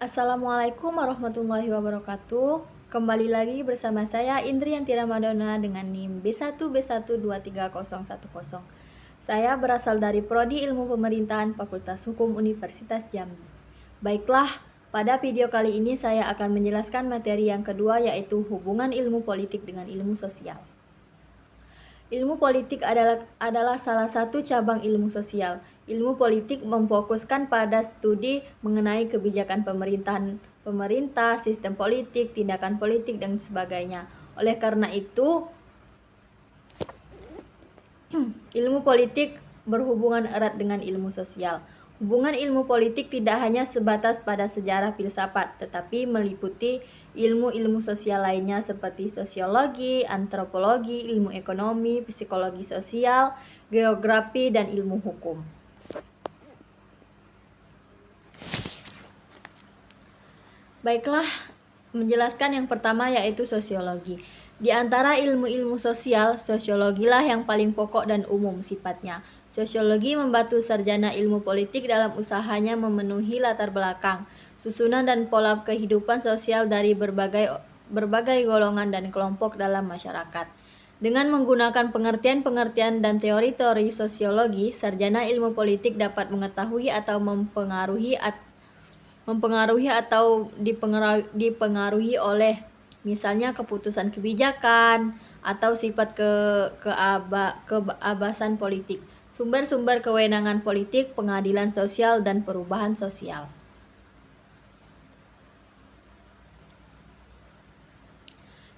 Assalamualaikum warahmatullahi wabarakatuh. Kembali lagi bersama saya Indriyanti Ramadana dengan NIM B1B1230010. Saya berasal dari Prodi Ilmu Pemerintahan Fakultas Hukum Universitas Jambi. Baiklah, pada video kali ini saya akan menjelaskan materi yang kedua, yaitu hubungan ilmu politik dengan ilmu sosial. Ilmu politik adalah salah satu cabang ilmu sosial. Ilmu politik memfokuskan pada studi mengenai kebijakan pemerintah, sistem politik, tindakan politik, dan sebagainya. Oleh karena itu, ilmu politik berhubungan erat dengan ilmu sosial. Hubungan ilmu politik tidak hanya sebatas pada sejarah filsafat, tetapi meliputi ilmu-ilmu sosial lainnya seperti sosiologi, antropologi, ilmu ekonomi, psikologi sosial, geografi, dan ilmu hukum. Baiklah, menjelaskan yang pertama yaitu sosiologi. Di antara ilmu-ilmu sosial, sosiologilah yang paling pokok dan umum sifatnya. Sosiologi membantu sarjana ilmu politik dalam usahanya memenuhi latar belakang, susunan dan pola kehidupan sosial dari berbagai golongan dan kelompok dalam masyarakat. Dengan menggunakan pengertian-pengertian dan teori-teori sosiologi, sarjana ilmu politik dapat mengetahui atau mempengaruhi atau dipengaruhi oleh misalnya keputusan kebijakan atau sifat keabasan politik, sumber-sumber kewenangan politik, pengadilan sosial, dan perubahan sosial.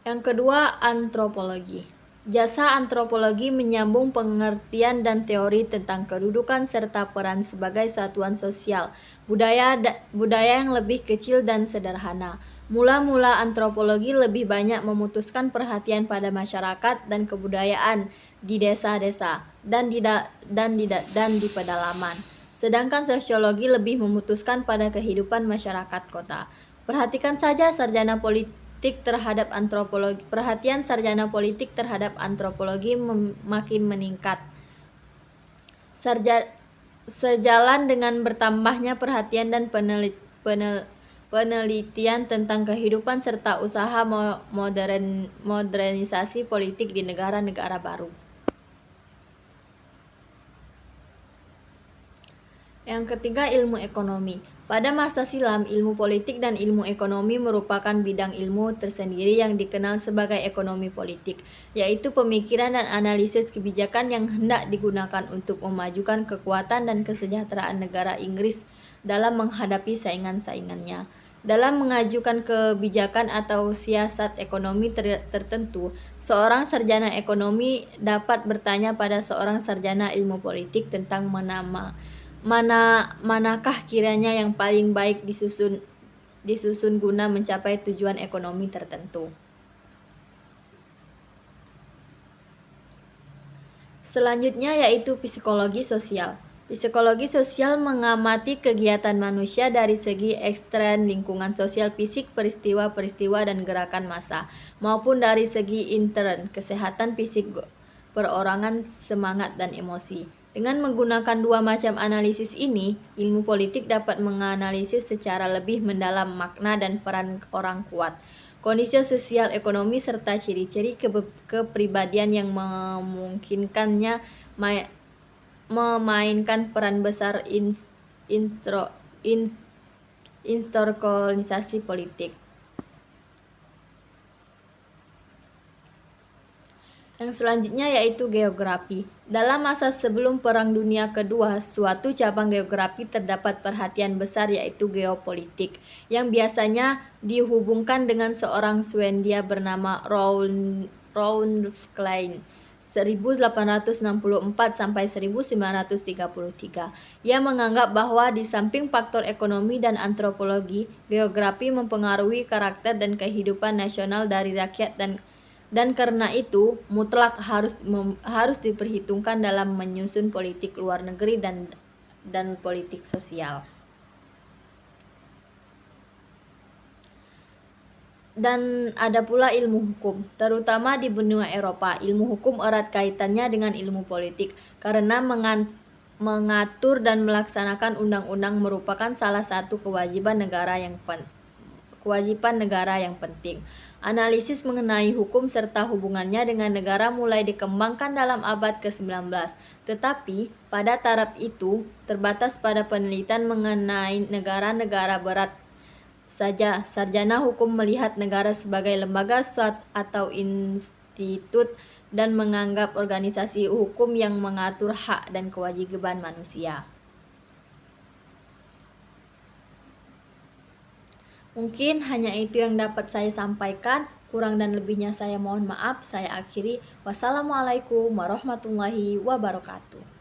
Yang kedua, antropologi. Jasa antropologi menyambung pengertian dan teori tentang kedudukan serta peran sebagai satuan sosial, budaya yang lebih kecil dan sederhana. Mula-mula antropologi lebih banyak memutuskan perhatian pada masyarakat dan kebudayaan di desa-desa dan di pedalaman. Sedangkan sosiologi lebih memutuskan pada kehidupan masyarakat kota. Perhatikan saja sarjana perhatian sarjana politik terhadap antropologi makin meningkat. Sejalan dengan bertambahnya perhatian dan penelitian tentang kehidupan serta usaha modernisasi politik di negara-negara baru. Yang ketiga, ilmu ekonomi. Pada masa silam, ilmu politik dan ilmu ekonomi merupakan bidang ilmu tersendiri yang dikenal sebagai ekonomi politik, yaitu pemikiran dan analisis kebijakan yang hendak digunakan untuk memajukan kekuatan dan kesejahteraan negara Inggris dalam menghadapi saingan-saingannya. Dalam mengajukan kebijakan atau siasat ekonomi tertentu, seorang sarjana ekonomi dapat bertanya pada seorang sarjana ilmu politik tentang manakah kiranya yang paling baik disusun guna mencapai tujuan ekonomi tertentu. Selanjutnya yaitu psikologi sosial. Psikologi sosial mengamati kegiatan manusia dari segi ekstern lingkungan sosial fisik, peristiwa-peristiwa dan gerakan massa, maupun dari segi intern, kesehatan fisik perorangan, semangat dan emosi. Dengan menggunakan dua macam analisis ini, ilmu politik dapat menganalisis secara lebih mendalam makna dan peran orang kuat, kondisi sosial ekonomi, serta ciri-ciri kepribadian yang memungkinkannya memainkan peran besar instrukturnisasi politik. Yang selanjutnya yaitu geografi. Dalam masa sebelum Perang Dunia Kedua, suatu cabang geografi terdapat perhatian besar yaitu geopolitik, yang biasanya dihubungkan dengan seorang Swedia bernama Rudolf Klein 1864 sampai 1933. Ia menganggap bahwa di samping faktor ekonomi dan antropologi, geografi mempengaruhi karakter dan kehidupan nasional dari rakyat dan karena itu mutlak harus diperhitungkan dalam menyusun politik luar negeri dan politik sosial. Dan ada pula ilmu hukum, terutama di benua Eropa. Ilmu hukum erat kaitannya dengan ilmu politik karena mengatur dan melaksanakan undang-undang merupakan salah satu kewajiban negara yang penting. Analisis mengenai hukum serta hubungannya dengan negara mulai dikembangkan dalam abad ke-19, tetapi pada taraf itu terbatas pada penelitian mengenai negara-negara berat saja. Sarjana hukum melihat negara sebagai lembaga atau institut dan menganggap organisasi hukum yang mengatur hak dan kewajiban manusia. Mungkin hanya itu yang dapat saya sampaikan. Kurang dan lebihnya saya mohon maaf. Saya akhiri. Wassalamualaikum warahmatullahi wabarakatuh.